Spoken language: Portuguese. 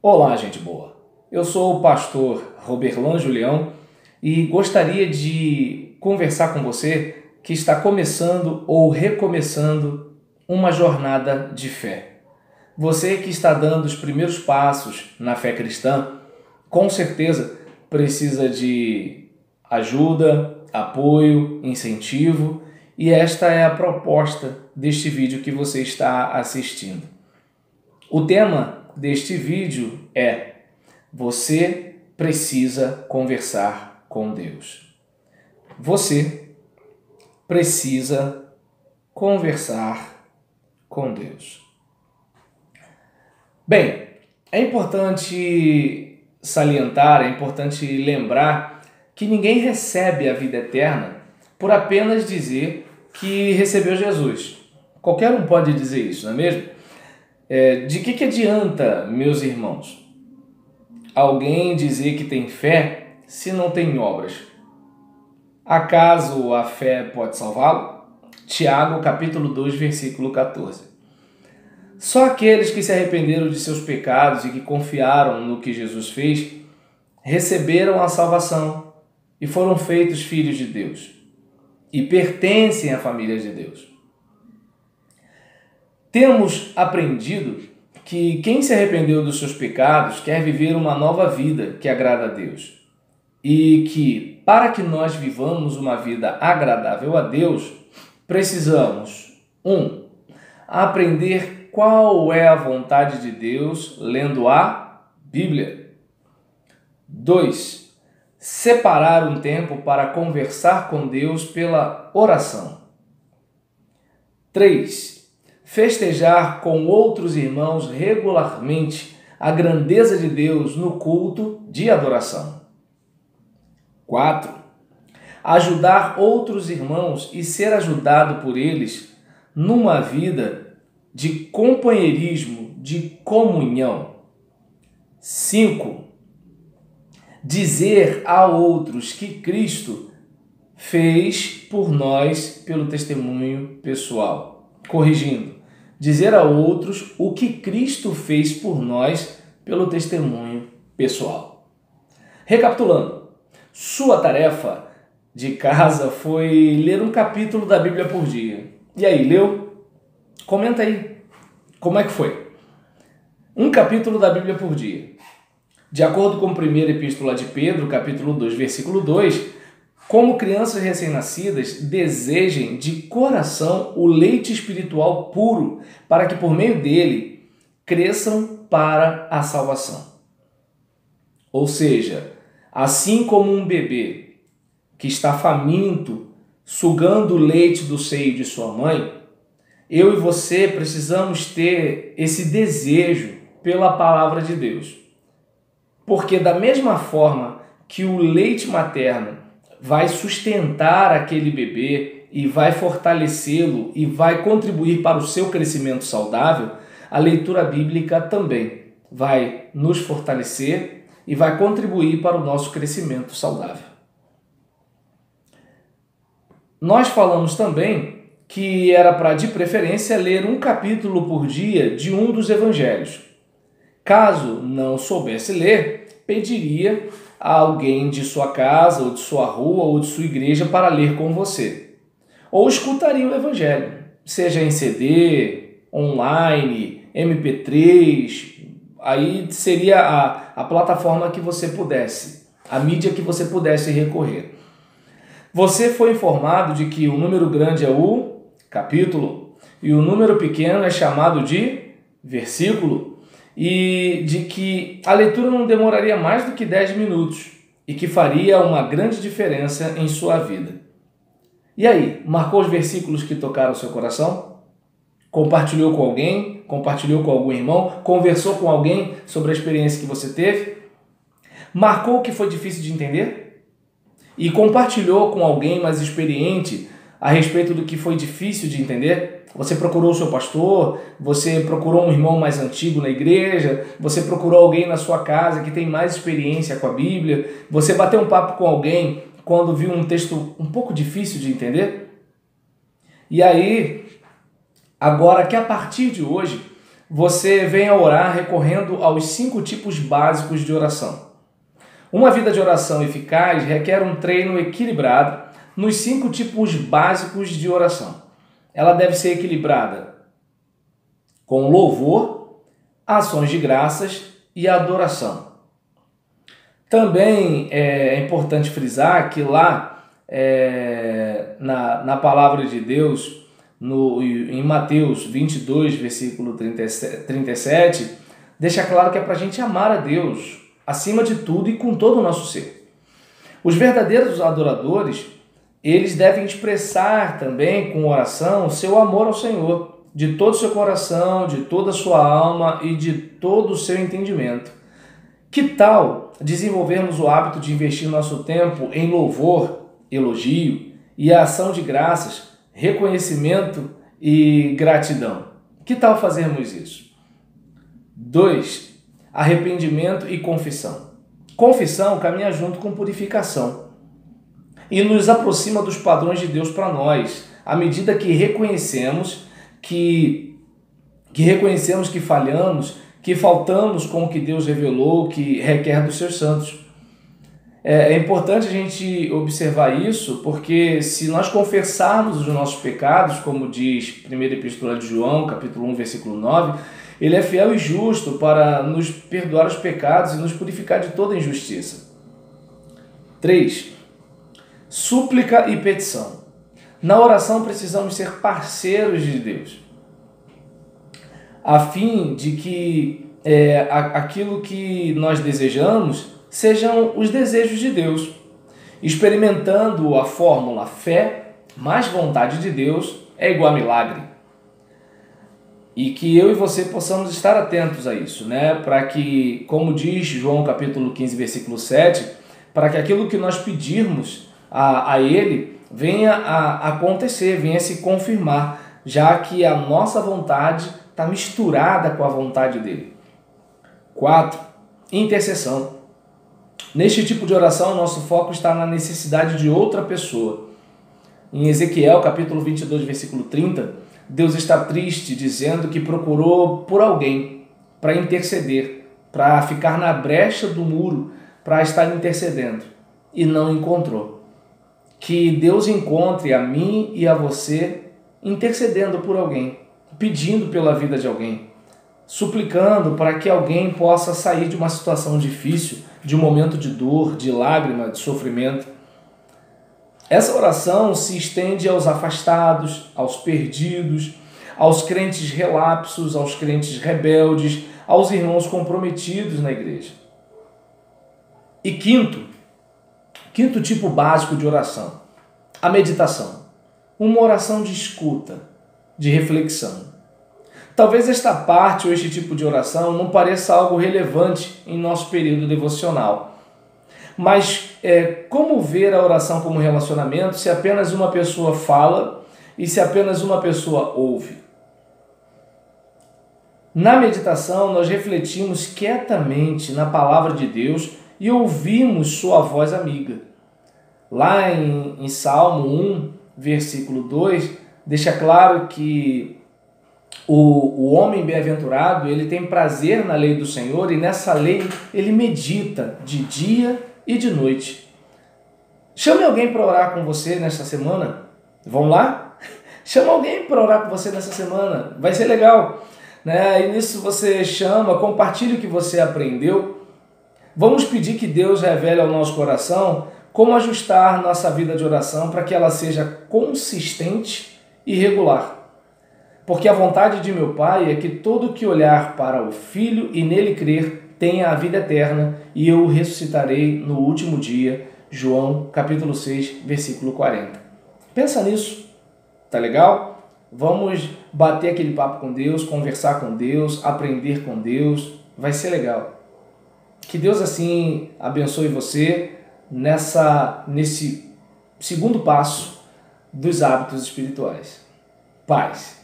Olá, gente boa. Eu sou o pastor Roberlan Julião e gostaria de conversar com você que está começando ou recomeçando uma jornada de fé. Você que está dando os primeiros passos na fé cristã, com certeza precisa de ajuda, apoio, incentivo, e esta é a proposta deste vídeo que você está assistindo. O tema deste vídeo é: você precisa conversar com Deus. Você precisa conversar com Deus. Bem, é importante salientar, é importante lembrar que ninguém recebe a vida eterna por apenas dizer que recebeu Jesus. Qualquer um pode dizer isso, não é mesmo? De que adianta, meus irmãos, alguém dizer que tem fé se não tem obras? Acaso a fé pode salvá-lo? Tiago, capítulo 2, versículo 14. Só aqueles que se arrependeram de seus pecados e que confiaram no que Jesus fez, receberam a salvação e foram feitos filhos de Deus e pertencem à família de Deus. Temos aprendido que quem se arrependeu dos seus pecados quer viver uma nova vida que agrada a Deus. E que, para que nós vivamos uma vida agradável a Deus, precisamos 1. Aprender qual é a vontade de Deus lendo a Bíblia. 2. Separar um tempo para conversar com Deus pela oração. 3. Festejar com outros irmãos regularmente a grandeza de Deus no culto de adoração. 4. Ajudar outros irmãos e ser ajudado por eles numa vida de companheirismo, de comunhão. 5. Dizer a outros que Cristo fez por nós pelo testemunho pessoal. Corrigindo. Dizer a outros o que Cristo fez por nós pelo testemunho pessoal. Recapitulando, sua tarefa de casa foi ler um capítulo da Bíblia por dia. E aí, leu? Comenta aí, como é que foi? Um capítulo da Bíblia por dia. De acordo com a primeira epístola de Pedro, capítulo 2, versículo 2, como crianças recém-nascidas, desejem de coração o leite espiritual puro, para que por meio dele cresçam para a salvação. Ou seja, assim como um bebê que está faminto, sugando o leite do seio de sua mãe, eu e você precisamos ter esse desejo pela palavra de Deus. Porque da mesma forma que o leite materno vai sustentar aquele bebê e vai fortalecê-lo e vai contribuir para o seu crescimento saudável, a leitura bíblica também vai nos fortalecer e vai contribuir para o nosso crescimento saudável. Nós falamos também que era para, de preferência, ler um capítulo por dia de um dos evangelhos. Caso não soubesse ler, pediria a alguém de sua casa, ou de sua rua, ou de sua igreja para ler com você. Ou escutaria o evangelho, seja em CD, online, MP3, aí seria a plataforma que você pudesse, a mídia que você pudesse recorrer. Você foi informado de que o número grande é o capítulo e o número pequeno é chamado de versículo, e de que a leitura não demoraria mais do que 10 minutos e que faria uma grande diferença em sua vida. E aí, marcou os versículos que tocaram o seu coração? Compartilhou com alguém? Compartilhou com algum irmão? Conversou com alguém sobre a experiência que você teve? Marcou o que foi difícil de entender? E compartilhou com alguém mais experiente a respeito do que foi difícil de entender? Você procurou o seu pastor, você procurou um irmão mais antigo na igreja, você procurou alguém na sua casa que tem mais experiência com a Bíblia, você bateu um papo com alguém quando viu um texto um pouco difícil de entender? E aí, agora que a partir de hoje você venha orar recorrendo aos 5 tipos básicos de oração. Uma vida de oração eficaz requer um treino equilibrado nos 5 tipos básicos de oração. Ela deve ser equilibrada com louvor, ações de graças e adoração. Também é importante frisar que lá na palavra de Deus, em Mateus 22, versículo 37, deixa claro que é para a gente amar a Deus acima de tudo e com todo o nosso ser. Os verdadeiros adoradores, eles devem expressar também com oração seu amor ao Senhor, de todo o seu coração, de toda a sua alma e de todo o seu entendimento. Que tal desenvolvermos o hábito de investir nosso tempo em louvor, elogio e ação de graças, reconhecimento e gratidão? Que tal fazermos isso? 2. Arrependimento e confissão. Confissão caminha junto com purificação e nos aproxima dos padrões de Deus para nós, à medida que reconhecemos que falhamos, que faltamos com o que Deus revelou, que requer dos seus santos. É importante a gente observar isso, porque se nós confessarmos os nossos pecados, como diz 1ª Epístola de João, capítulo 1, versículo 9, ele é fiel e justo para nos perdoar os pecados e nos purificar de toda injustiça. 3. Súplica e petição. Na oração precisamos ser parceiros de Deus, a fim de que aquilo que nós desejamos sejam os desejos de Deus, experimentando a fórmula fé mais vontade de Deus é igual a milagre. E que eu e você possamos estar atentos a isso, né? Para que, como diz João capítulo 15, versículo 7, para que aquilo que nós pedirmos a Ele venha a acontecer, venha a se confirmar, já que a nossa vontade está misturada com a vontade dele. 4. Intercessão. Neste tipo de oração, nosso foco está na necessidade de outra pessoa. Em Ezequiel, capítulo 22, versículo 30, Deus está triste, dizendo que procurou por alguém para interceder, para ficar na brecha do muro, para estar intercedendo, e não encontrou. Que Deus encontre a mim e a você intercedendo por alguém, pedindo pela vida de alguém, suplicando para que alguém possa sair de uma situação difícil, de um momento de dor, de lágrima, de sofrimento. Essa oração se estende aos afastados, aos perdidos, aos crentes relapsos, aos crentes rebeldes, aos irmãos comprometidos na igreja. E quinto tipo básico de oração, a meditação. Uma oração de escuta, de reflexão. Talvez esta parte ou este tipo de oração não pareça algo relevante em nosso período devocional. Mas como ver a oração como relacionamento se apenas uma pessoa fala e se apenas uma pessoa ouve? Na meditação, nós refletimos quietamente na palavra de Deus e ouvimos sua voz amiga. Lá em Salmo 1, versículo 2, deixa claro que o homem bem-aventurado, ele tem prazer na lei do Senhor e nessa lei ele medita de dia e de noite. Chame alguém para orar com você nessa semana. Vamos lá? Chama alguém para orar com você nessa semana. Vai ser legal, né? E nisso você chama, compartilha o que você aprendeu. Vamos pedir que Deus revele ao nosso coração como ajustar nossa vida de oração para que ela seja consistente e regular. Porque a vontade de meu Pai é que todo que olhar para o Filho e nele crer tenha a vida eterna e eu o ressuscitarei no último dia. João capítulo 6, versículo 40. Pensa nisso, tá legal? Vamos bater aquele papo com Deus, conversar com Deus, aprender com Deus, vai ser legal. Que Deus assim abençoe você nesse segundo passo dos hábitos espirituais. Paz.